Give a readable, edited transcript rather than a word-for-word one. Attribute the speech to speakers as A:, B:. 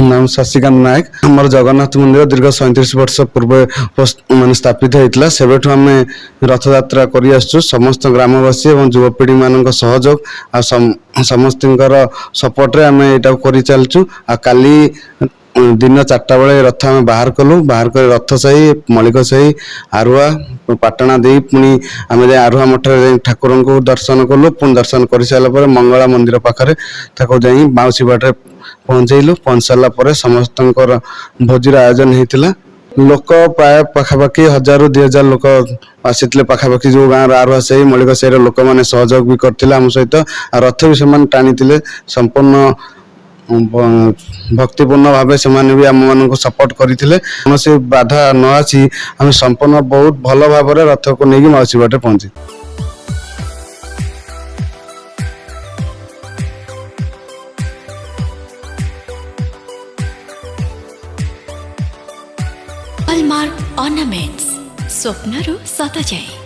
A: नाम शशिकांत नायक आमर जगन्नाथ मंदिर दीर्घ 37 वर्ष पूर्व मान स्थापित होता सेबठू आम रथ यात्रा कर समस्त ग्रामवासी और युवपीढ़ी मान सहयोग आ समस्त सपोर्ट आम यहाँ कर चलचु आ काली दिन 4टा बेले रथ आम बाहर कलु बाहर कर रथ सही मलिक सही आरुआ पाटना दे पुणी आम आरुआ मठ ठाकुर को दर्शन कलु पुणी दर्शन कर सारापर मंगला मंदिर पाखे जा बाउसी बाटे पहुँचलु पहुँच सारापर समस्त भोजीर आयोजन होता लोक प्राय पखापाखि 1000 ରୁ 2000 लोक आसी पखापाखि जो गाँव आरुआ सही मलिक सही लोक मैंने सहयोग भी करते आम सहित रथ भी से टाणी संपूर्ण भक्तिपूर्ण भाव से भी आम मान सपोर्ट करते कौन बाधा न आसी आम संपूर्ण बहुत भल भाव रथ को लेकिन माउसी बाटे पहुँची।
B: हॉलमार्क ऑर्नामेंट्स स्वप्नरू सत जाए।